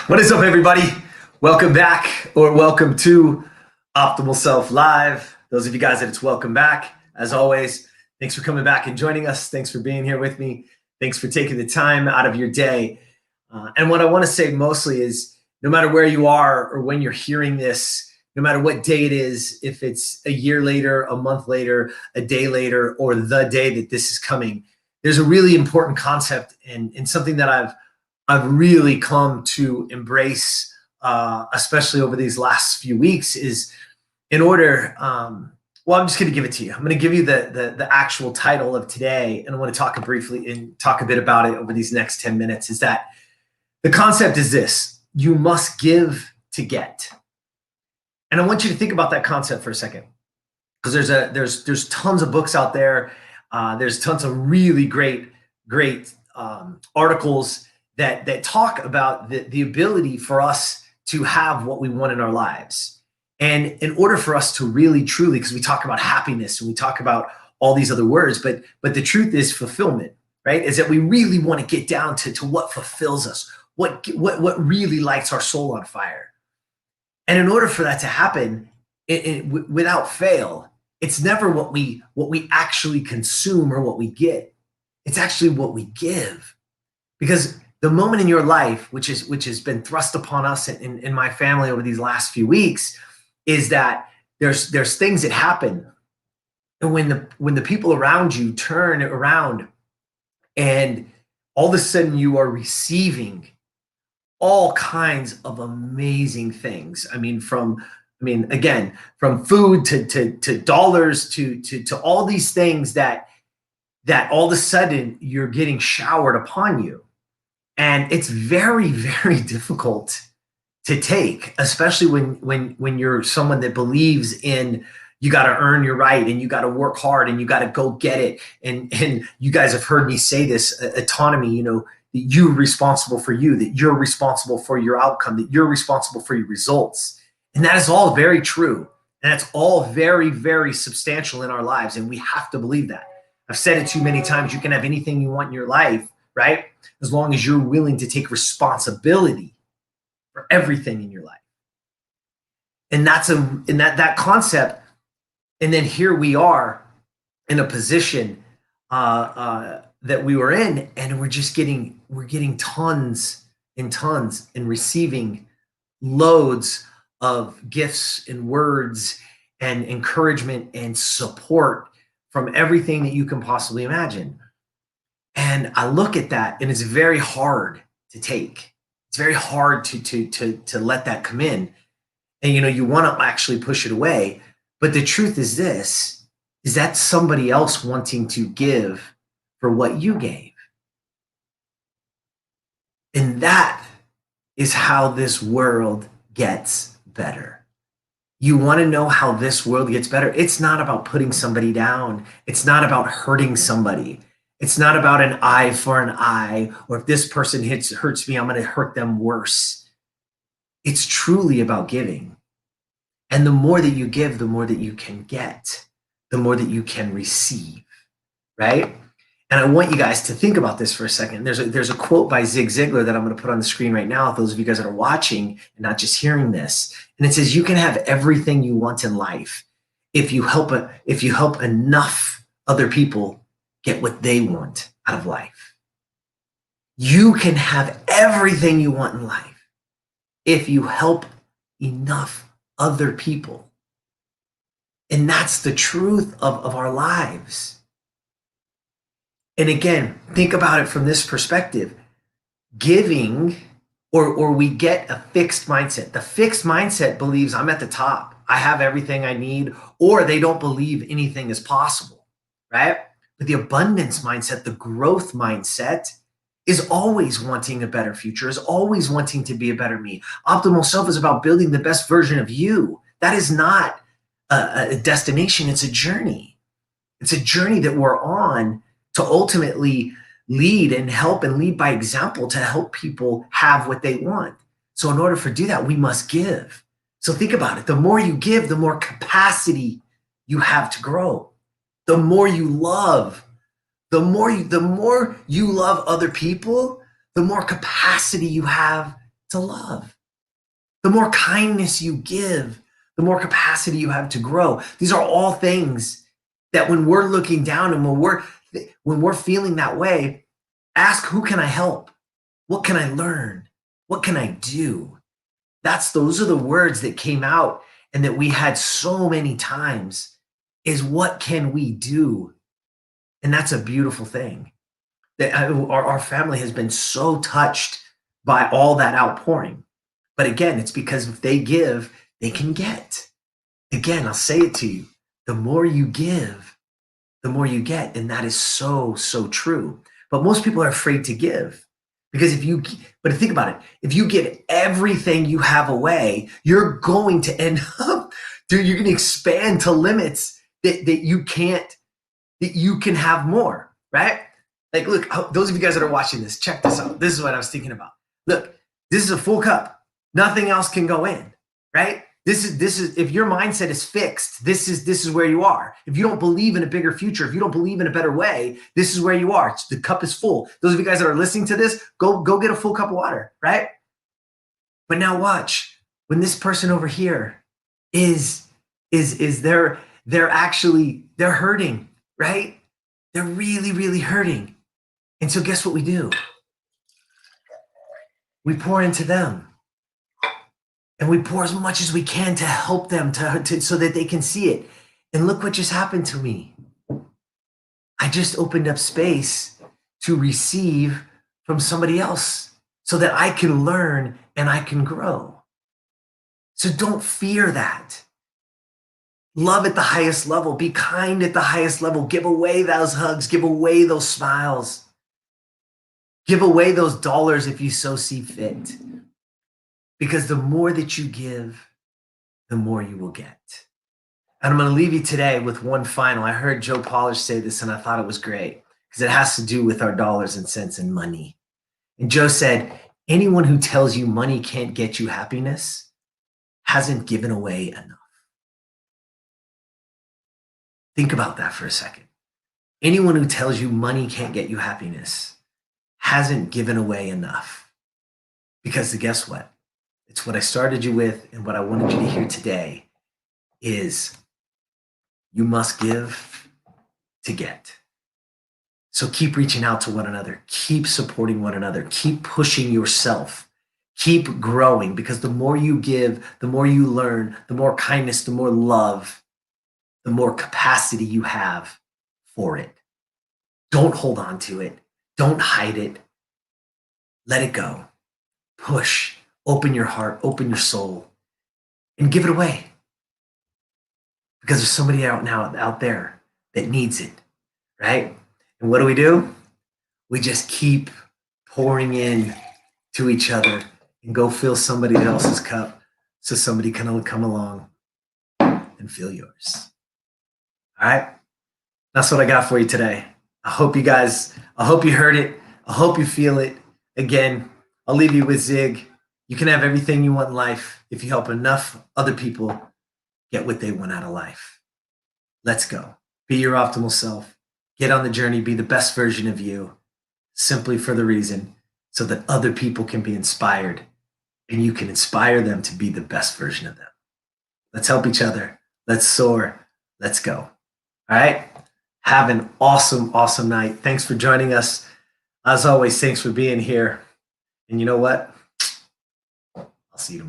What is up, everybody? Welcome back, or welcome to Optimal Self Live. Those of you guys that it's welcome back, as always, thanks for coming back and joining us. Thanks for being here with me. Thanks for taking the time out of your day. And what I want to say mostly is, no matter where you are or when you're hearing this, no matter what day it is, if it's a year later, a month later, a day later, or the day that this is coming, there's a really important concept and something that I've really come to embrace, especially over these last few weeks, is in order, well, I'm just going to give it to you. I'm going to give you the actual title of today, and I want to talk briefly and talk a bit about it over these next 10 minutes, is that the concept is this: you must give to get. And I want you to think about that concept for a second, because there's tons of books out there. There's tons of really great articles that talk about the ability for us to have what we want in our lives. And in order for us to really, truly, because we talk about happiness and we talk about all these other words, but the truth is fulfillment, right? Is that we really want to get down to what fulfills us, what really lights our soul on fire. And in order for that to happen, without fail, it's never what we actually consume or what we get. It's actually what we give. Because the moment in your life, which has been thrust upon us in my family over these last few weeks, is that there's things that happen, and when the people around you turn around, and all of a sudden you are receiving all kinds of amazing things. Again, from food to dollars to all these things that all of a sudden you're getting showered upon you. And it's very, very difficult to take, especially when you're someone that believes in you got to earn your right and you got to work hard and you got to go get it. And you guys have heard me say this, autonomy, that you're responsible for you, that you're responsible for your outcome, that you're responsible for your results. And that is all very true. And that's all very, very substantial in our lives. And we have to believe that. I've said it too many times. You can have anything you want in your life, right? As long as you're willing to take responsibility for everything in your life. And that concept. And then here we are in a position that we were in, and we're getting tons and tons and receiving loads of gifts and words and encouragement and support from everything that you can possibly imagine. And I look at that, and it's very hard to take. It's very hard to let that come in. And you want to actually push it away. But the truth is this, is that somebody else wanting to give for what you gave. And that is how this world gets better. You want to know how this world gets better? It's not about putting somebody down. It's not about hurting somebody. It's not about an eye for an eye, or if this person hurts me, I'm going to hurt them worse. It's truly about giving. And the more that you give, the more that you can get, the more that you can receive, right? And I want you guys to think about this for a second. There's a quote by Zig Ziglar that I'm going to put on the screen right now, those of you guys that are watching and not just hearing this. And it says, you can have everything you want in life if you help enough other people get what they want out of life. You can have everything you want in life if you help enough other people. And that's the truth of our lives. And again, think about it from this perspective. Giving, or we get a fixed mindset. The fixed mindset believes I'm at the top. I have everything I need, or they don't believe anything is possible, right? But the abundance mindset, the growth mindset, is always wanting a better future, is always wanting to be a better me. Optimal self is about building the best version of you. That is not a destination, it's a journey. It's a journey that we're on to ultimately lead and help and lead by example to help people have what they want. So in order to do that, we must give. So think about it. The more you give, the more capacity you have to grow. The more you love, the more you love other people, the more capacity you have to love. The more kindness you give, the more capacity you have to grow. These are all things that when we're looking down and when we're feeling that way, ask, who can I help? What can I learn? What can I do? Those are the words that came out and that we had so many times, is what can we do? And that's a beautiful thing. That our family has been so touched by all that outpouring. But again, it's because if they give, they can get. Again, I'll say it to you. The more you give, the more you get. And that is so, so true. But most people are afraid to give. Because but think about it. If you give everything you have away, you're going to end up, you're going to expand to limits that you can't, that you can have more, right? Like, look, those of you guys that are watching this, check this out. This is what I was thinking about. Look, this is a full cup. Nothing else can go in, right? This is if your mindset is fixed, this is where you are. If you don't believe in a bigger future, if you don't believe in a better way, this is where you are. The cup is full. Those of you guys that are listening to this, go get a full cup of water, right? But now watch, when this person over here is they're hurting, right? They're really, really hurting. And so guess what we do? We pour into them. And we pour as much as we can to help them so that they can see it. And look what just happened to me. I just opened up space to receive from somebody else so that I can learn and I can grow. So don't fear that. Love at the highest level. Be kind at the highest level. Give away those hugs. Give away those smiles. Give away those dollars if you so see fit. Because the more that you give, the more you will get. And I'm going to leave you today with one final. I heard 𝗴𝗃𝘃𝗲 say this, and I thought it was great because it has to do with our dollars and cents and money. And Joe said, anyone who tells you money can't get you happiness hasn't given away enough. Think about that for a second. Anyone who tells you money can't get you happiness hasn't given away enough. Because guess what? It's what I started you with, and what I wanted you to hear today is you must give to get. So keep reaching out to one another. Keep supporting one another. Keep pushing yourself. Keep growing, because the more you give, the more you learn, the more kindness, the more love, the more capacity you have for it. Don't hold on to it. Don't hide it. Let it go. Push. Open your heart, open your soul, and give it away. Because there's somebody out there that needs it, right? And what do? We just keep pouring in to each other and go fill somebody else's cup so somebody can come along and fill yours. All right? That's what I got for you today. I hope you heard it. I hope you feel it. Again, I'll leave you with Zig. You can have everything you want in life if you help enough other people get what they want out of life. Let's go. Be your optimal self. Get on the journey. Be the best version of you, simply for the reason so that other people can be inspired and you can inspire them to be the best version of them. Let's help each other. Let's soar. Let's go. All right? Have an awesome, awesome night. Thanks for joining us. As always, thanks for being here. And you know what?